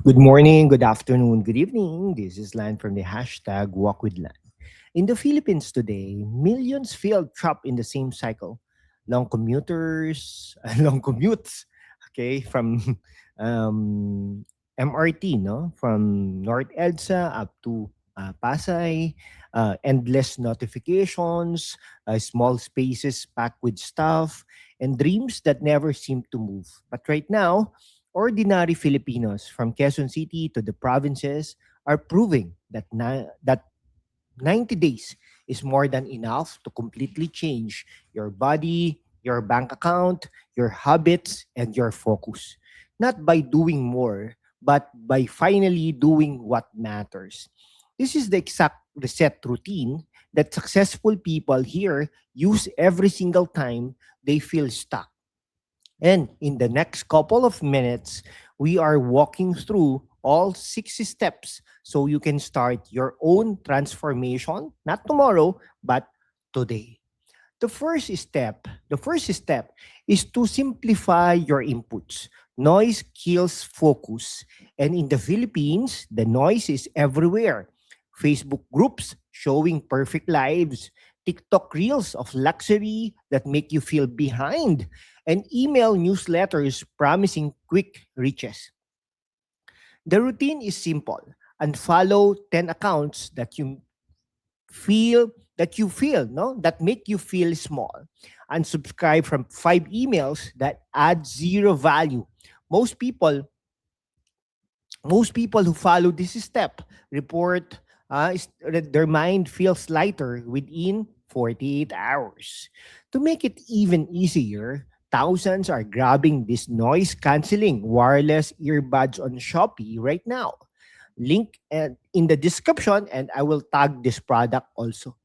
Good morning, good afternoon, good evening. This is Lan from the hashtag Walk with Lan. In the Philippines today, millions feel trapped in the same cycle. Long commuters, long commutes, okay, from um, MRT, no? From North EDSA up to Pasay, endless notifications, small spaces packed with stuff, and dreams that never seem to move. But right now, ordinary Filipinos from Quezon City to the provinces are proving that 90 days is more than enough to completely change your body, your bank account, your habits, and your focus. Not by doing more, but by finally doing what matters. This is the exact reset routine that successful people here use every single time they feel stuck. And in the next couple of minutes, we are walking through all 60 steps so you can start your own transformation, not tomorrow, but today. The first step is to simplify your inputs. Noise kills focus. And in the Philippines, the noise is everywhere. Facebook groups showing perfect lives, TikTok reels of luxury that make you feel behind, and email newsletters promising quick riches. The routine is simple. Unfollow 10 accounts that you feel no that make you feel small, unsubscribe from 5 emails that add zero value. Most people most people who follow this step report that their mind feels lighter within 48 hours. To make it even easier, thousands are grabbing this noise canceling wireless earbuds on Shopee right now. Link in the description, and I will tag this product also.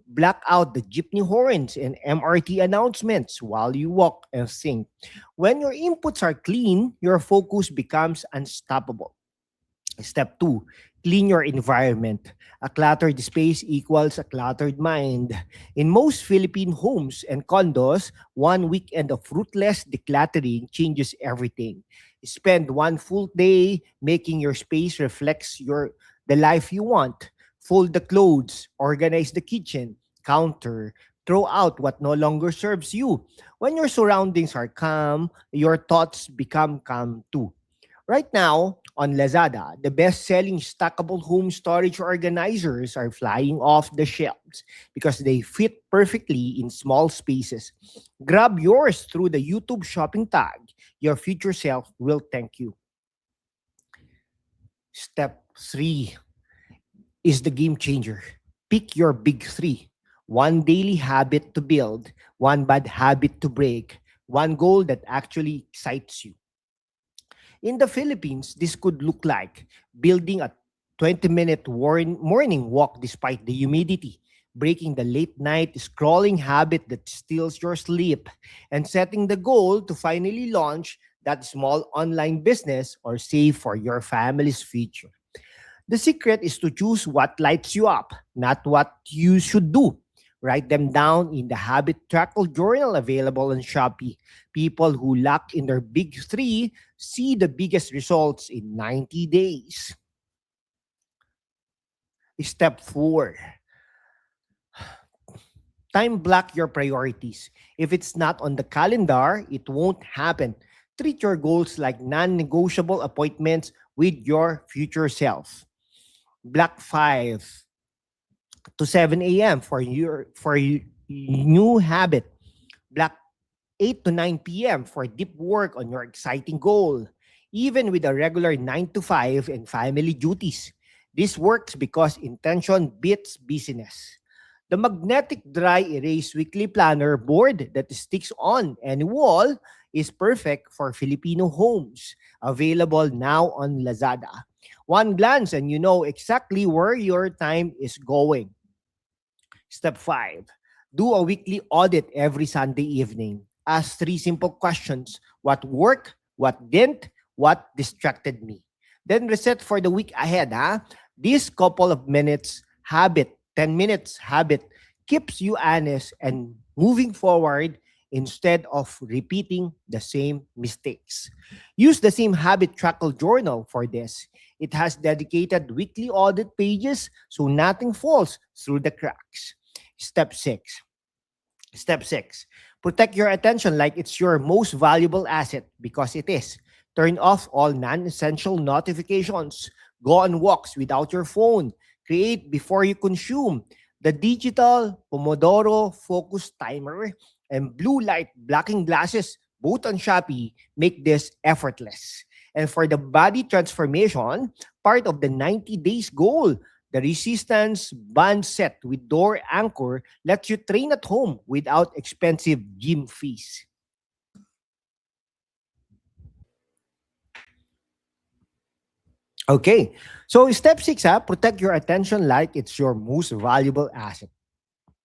Black out the jeepney horns and MRT announcements while you walk and think. When your inputs are clean, your focus becomes unstoppable. Step two, clean your environment. A cluttered space equals a cluttered mind. In most Philippine homes and condos, one weekend of ruthless decluttering changes everything. Spend one full day making your space reflects the life you want. Fold the clothes, organize the kitchen, counter, throw out what no longer serves you. When your surroundings are calm, your thoughts become calm too. Right now, on Lazada, the best-selling stackable home storage organizers are flying off the shelves because they fit perfectly in small spaces. Grab yours through the YouTube shopping tag. Your future self will thank you. Step 3 is the game changer. Pick your big three. One daily habit to build, one bad habit to break, one goal that actually excites you. In the Philippines, this could look like building a 20-minute morning walk despite the humidity, breaking the late night scrolling habit that steals your sleep, and setting the goal to finally launch that small online business or save for your family's future. The secret is to choose what lights you up, not what you should do. Write them down in the habit tracker journal available on Shopee. People who lock in their big three see the biggest results in 90 days. Step 4, time block your priorities. If it's not on the calendar, it won't happen. Treat your goals like non negotiable appointments with your future self. Block 5 to 7 a.m. for your new habit. Block 8 to 9 p.m. for deep work on your exciting goal. Even with a regular 9 to 5 and family duties. This works because intention beats busyness. The magnetic dry erase weekly planner board that sticks on any wall is perfect for Filipino homes. Available now on Lazada. One glance and you know exactly where your time is going. Step 5, do a weekly audit every Sunday evening. Ask three simple questions: what worked, what didn't, what distracted me. Then reset for the week ahead. This couple of minutes habit, 10 minutes habit, keeps you honest and moving forward instead of repeating the same mistakes. Use the same habit tracker journal for this. It has dedicated weekly audit pages so nothing falls through the cracks. Step 6. Step 6. Protect your attention like it's your most valuable asset because it is. Turn off all non essential notifications. Go on walks without your phone. Create before you consume. The digital Pomodoro focus timer and blue light blocking glasses, both on Shopee, make this effortless. And for the body transformation, part of the 90 days goal, the resistance band set with door anchor lets you train at home without expensive gym fees. Okay, so step 6, protect your attention like it's your most valuable asset.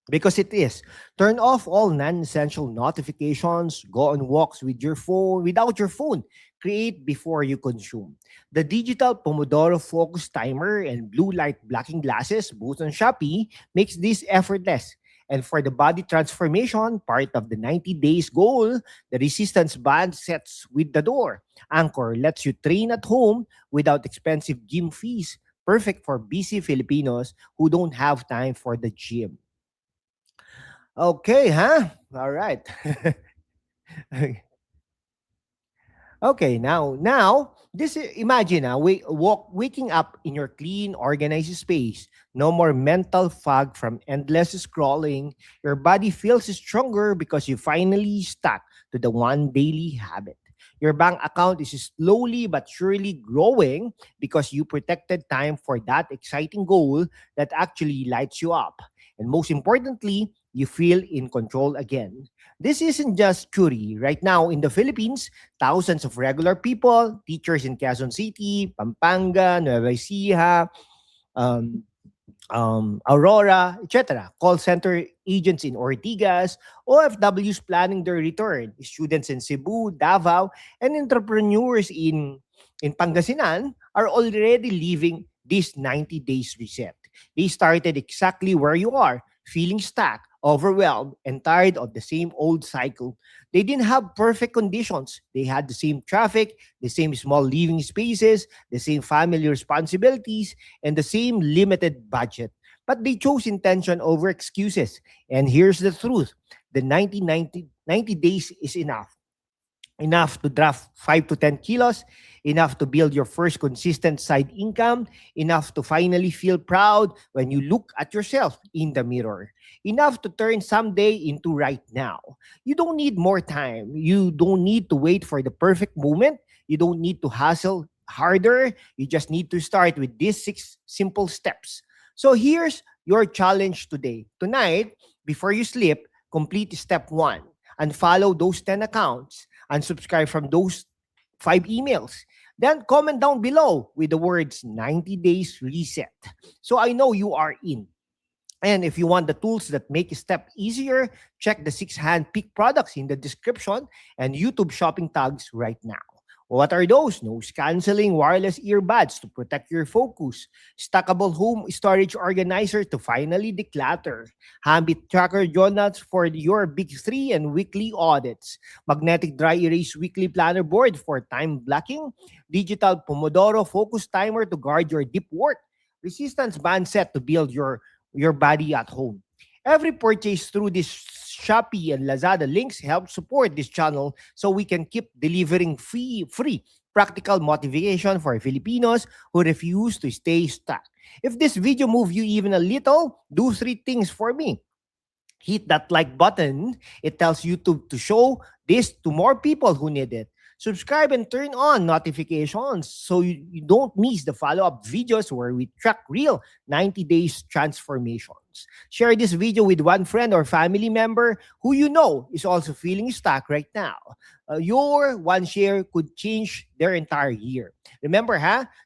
Because it is. Turn off all non-essential notifications. Go on walks with your phone, without your phone. Create before you consume. The digital Pomodoro focus timer and blue light blocking glasses, both on Shopee, makes this effortless. And for the body transformation, part of the 90 days goal, the resistance band sets with the door. Anchor lets you train at home without expensive gym fees. Perfect for busy Filipinos who don't have time for the gym. Okay, huh? All right. Okay, now this imagine waking up in your clean, organized space. No more mental fog from endless scrolling. Your body feels stronger because you finally stuck to the one daily habit. Your bank account is slowly but surely growing because you protected time for that exciting goal that actually lights you up. And most importantly, you feel in control again. This isn't just theory. Right now in the Philippines, thousands of regular people, teachers in Quezon City, Pampanga, Nueva Ecija, um, Aurora, etc. Call center agents in Ortigas, OFWs planning their return, students in Cebu, Davao, and entrepreneurs in Pangasinan are already living this 90 days reset. They started exactly where you are, feeling stuck, overwhelmed, and tired of the same old cycle. They didn't have perfect conditions. They had the same traffic, the same small living spaces, the same family responsibilities, and the same limited budget. But they chose intention over excuses. And here's the truth: the 90 days is enough to draft 5 to 10 kilos, enough to build your first consistent side income, enough to finally feel proud when you look at yourself in the mirror, enough to turn someday into right now. You don't need more time. You don't need to wait for the perfect moment. You don't need to hustle harder. You just need to start with these 6 simple steps. So here's your challenge today. Tonight, before you sleep, complete step 1 and follow those 10 accounts, unsubscribe from those 5 emails. Then comment down below with the words 90 days reset. So I know you are in. And if you want the tools that make a step easier, check the 6 hand-picked products in the description and YouTube shopping tags right now. What are those? Noise canceling wireless earbuds to protect your focus. Stackable home storage organizer to finally declutter. Habit tracker journals for your big 3 and weekly audits. Magnetic dry erase weekly planner board for time blocking. Digital Pomodoro focus timer to guard your deep work. Resistance band set to build your body at home. Every purchase through this Shopee and Lazada links help support this channel so we can keep delivering free practical motivation for Filipinos who refuse to stay stuck. If this video moved you even a little, do 3 things for me. Hit that like button. It tells YouTube to show this to more people who need it. Subscribe and turn on notifications so you don't miss the follow-up videos where we track real 90 days transformations. Share this video with one friend or family member who you know is also feeling stuck right now. Your one share could change their entire year. Remember,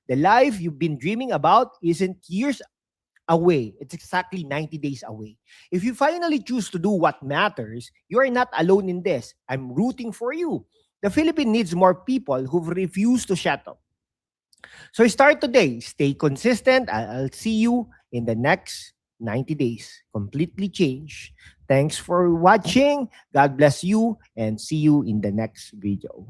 the life you've been dreaming about isn't years away. It's exactly 90 days away. If you finally choose to do what matters, you're not alone in this. I'm rooting for you. The Philippines needs more people who refuse to shut up. So start today. Stay consistent. I'll see you in the next 90 days. Completely change. Thanks for watching. God bless you and see you in the next video.